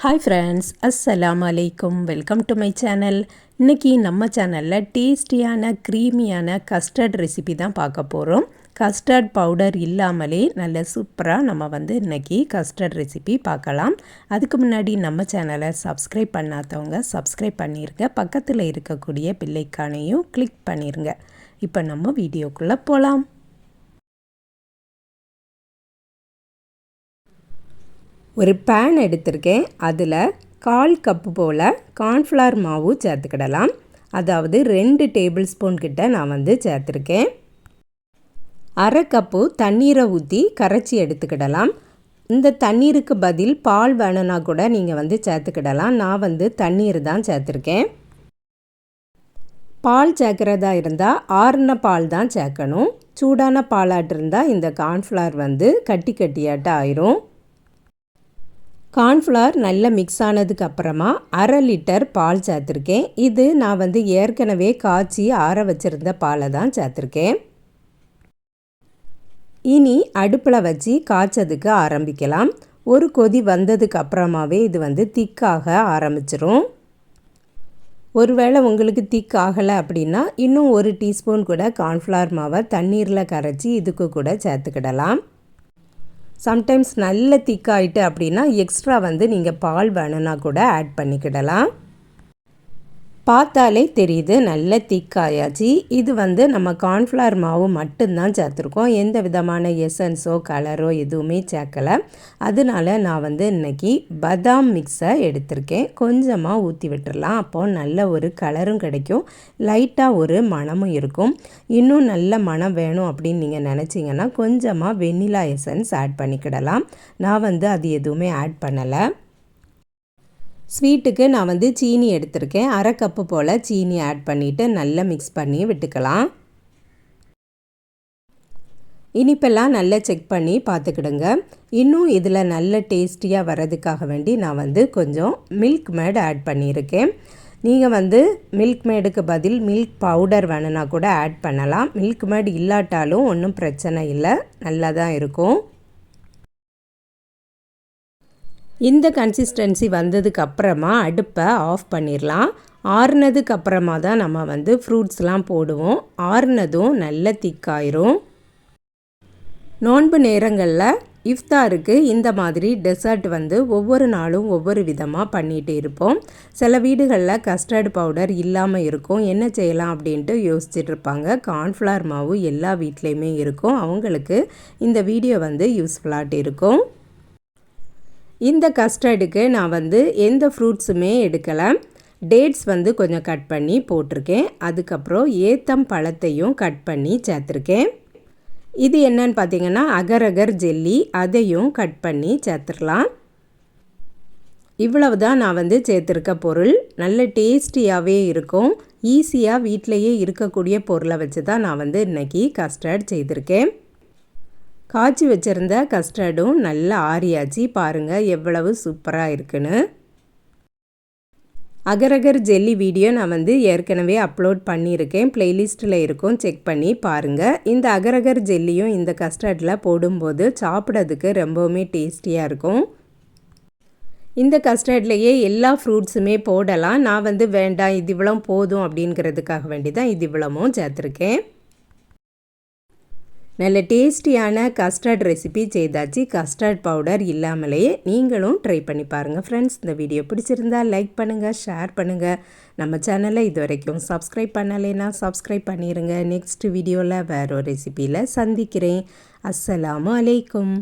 Hi friends, அஸ்ஸலாமு அலைக்கும். Welcome to my channel. இன்றைக்கி நம்ம சேனலில் டேஸ்டியான க்ரீமியான கஸ்டர்ட் ரெசிபி தான் பார்க்க போகிறோம். கஸ்டர்ட் பவுடர் இல்லாமலே நல்ல சூப்பராக நம்ம இன்றைக்கி கஸ்டர்ட் ரெசிபி பார்க்கலாம். அதுக்கு முன்னாடி நம்ம சேனலை சப்ஸ்கிரைப் பண்ணாதவங்க சப்ஸ்கிரைப் பண்ணிடுங்க. பக்கத்தில் இருக்கக்கூடிய பெல்லைக்கானையும் கிளிக் பண்ணிடுங்க. இப்போ நம்ம வீடியோக்குள்ளே போகலாம். ஒரு பேன் எடுத்திருக்கேன். அதில் 1/4 கப்பு போல் கார்ன்ஃப்ளவர் மாவு சேர்த்துக்கிடலாம். அதாவது 2 டேபிள் ஸ்பூன் கிட்ட நான் சேர்த்துருக்கேன். 1/2 கப்பு தண்ணீரை ஊற்றி கரைச்சி எடுத்துக்கிடலாம். இந்த தண்ணீருக்கு பதில் பால் வேணும்னா கூட நீங்கள் சேர்த்துக்கிடலாம். நான் தண்ணீர் தான் சேர்த்துருக்கேன். பால் சேர்க்குறதா இருந்தால் ஆறின பால் தான் சேர்க்கணும். சூடான பாலாட்டு இருந்தால் இந்த கார்ன்ஃப்ளவர் கட்டி கட்டியாட்ட ஆயிரும். கார்ன்ஃப்ளவர் நல்லா மிக்ஸ் ஆனதுக்கு அப்புறமா 1/2 லிட்டர் பால் சேர்த்துருக்கேன். இது நான் ஏற்கனவே காய்ச்சி ஆற வச்சுருந்த பாலை தான் சேர்த்துருக்கேன். இனி அடுப்பில் வச்சு காய்ச்சதுக்கு ஆரம்பிக்கலாம். ஒரு கொதி வந்ததுக்கு அப்புறமாவே இது திக்காக ஆரம்பிச்சிரும். ஒருவேளை உங்களுக்கு திக் ஆகலை அப்படின்னா இன்னும் 1 டீஸ்பூன் கூட கார்ன்ஃப்ளவர் மாவை தண்ணீரில் கரைச்சி இதுக்கு கூட சேர்த்துக்கிடலாம். சம்டைம்ஸ் நல்ல திக்காயிட்டு அப்படின்னா எக்ஸ்ட்ரா நீங்கள் பால் வேணும்னா கூட ஆட் பண்ணிக்கிடலாம். பார்த்தாலே தெரியுது நல்ல திக்காயாச்சு. இது நம்ம கார்ன்ஃப்ளவர் மாவு மட்டும்தான் சேர்த்துருக்கோம். எந்த விதமான எசன்ஸோ கலரோ எதுவுமே சேர்க்கலை. அதனால நான் இன்றைக்கி பதாம் மிக்ஸை எடுத்திருக்கேன். கொஞ்சமாக ஊற்றி விட்டுடலாம். அப்போது நல்ல ஒரு கலரும் கிடைக்கும், லைட்டாக ஒரு மணமும் இருக்கும். இன்னும் நல்ல மணம் வேணும் அப்படின்னு நீங்கள் நினச்சிங்கன்னா கொஞ்சமாக வெண்ணிலா எசன்ஸ் ஆட் பண்ணிக்கிடலாம். நான் அது எதுவுமே ஆட் பண்ணலை. ஸ்வீட்டுக்கு நான் சீனி எடுத்திருக்கேன். 1/2 கப்பு போல் சீனி ஆட் பண்ணிவிட்டு நல்லா மிக்ஸ் பண்ணி விட்டுக்கலாம். இனிப்பெல்லாம் நல்லா செக் பண்ணி பார்த்துக்கிடுங்க. இன்னும் இதில் நல்ல டேஸ்டியாக வர்றதுக்காக வேண்டி நான் கொஞ்சம் மில்க் மேட் ஆட் பண்ணியிருக்கேன். நீங்கள் மில்க் மேடுக்கு பதில் மில்க் பவுடர் வேணும்னா கூட ஆட் பண்ணலாம். மில்க் மேட் இல்லாட்டாலும் ஒன்றும் பிரச்சனை இல்லை, நல்லா தான் இருக்கும். இந்த கன்சிஸ்டன்சி வந்ததுக்கு அப்புறமா அடுப்பை ஆஃப் பண்ணிடலாம். ஆறுனதுக்கு அப்புறமா தான் நம்ம ஃப்ரூட்ஸ்லாம் போடுவோம். ஆறுனதும் நல்ல திக்காயிரும். நோன்பு நேரங்களில் இஃப்தாருக்கு இந்த மாதிரி டெசர்ட் ஒவ்வொரு நாளும் ஒவ்வொரு விதமாக பண்ணிகிட்டு இருப்போம். சில வீடுகளில் கஸ்டர்ட் பவுடர் இல்லாமல் இருக்கும். என்ன செய்யலாம் அப்படின்ட்டு யோசிச்சுட்டு இருப்பாங்க. கார்ன்ஃப்ளவர் மாவு எல்லா வீட்லேயுமே இருக்கும். அவங்களுக்கு இந்த வீடியோ யூஸ்ஃபுல்லாகிட்டு இருக்கும். இந்த கஸ்டர்டுக்கு நான் எந்த ஃப்ரூட்ஸுமே எடுக்கலை. டேட்ஸ் கொஞ்சம் கட் பண்ணி போட்டிருக்கேன். அதுக்கப்புறம் ஏத்தம் பழத்தையும் கட் பண்ணி சேர்த்துருக்கேன். இது என்னன்னு பார்த்தீங்கன்னா அகர் அகர் ஜெல்லி, அதையும் கட் பண்ணி சேர்த்துடலாம். இவ்வளவு தான் நான் சேர்த்துருக்க பொருள். நல்ல டேஸ்டியாகவே இருக்கும். ஈஸியாக வீட்டிலையே இருக்கக்கூடிய பொருளை வச்சு தான் நான் இன்றைக்கி கஸ்டர்ட் செய்திருக்கேன். காய்ச்சி வச்சுருந்த கஸ்டர்டும் நல்லா ஆறியாச்சு. பாருங்கள் எவ்வளவு சூப்பராக இருக்குன்னு. அகரகர் ஜெல்லி வீடியோ நான் ஏற்கனவே அப்லோட் பண்ணியிருக்கேன். ப்ளேலிஸ்ட்டில் இருக்கும், செக் பண்ணி பாருங்கள். இந்த அகரகர் ஜெல்லியும் இந்த கஸ்டர்டில் போடும்போது சாப்பிட்றதுக்கு ரொம்பவுமே டேஸ்டியாக இருக்கும். இந்த கஸ்டர்ட்லேயே எல்லா ஃப்ரூட்ஸுமே போடலாம். நான் வேண்டாம் இது இவ்வளோ போதும் அப்படிங்கிறதுக்காக வேண்டி தான் இது இவ்வளவும் சேர்த்துருக்கேன். நல்ல டேஸ்டியான கஸ்டர்ட் ரெசிபி செய்தாச்சு. கஸ்டர்ட் பவுடர் இல்லாமலே நீங்களும் ட்ரை பண்ணி பாருங்கள் ஃப்ரெண்ட்ஸ். இந்த வீடியோ பிடிச்சிருந்தால் லைக் பண்ணுங்கள், ஷேர் பண்ணுங்கள். நம்ம சேனலை இது வரைக்கும் சப்ஸ்கிரைப் பண்ணலைன்னா சப்ஸ்கிரைப் பண்ணிடுங்க. நெக்ஸ்ட் வீடியோவில் வேறு ஒரு ரெசிபியில் சந்திக்கிறேன். அஸ்ஸலாமு அலைக்கும்.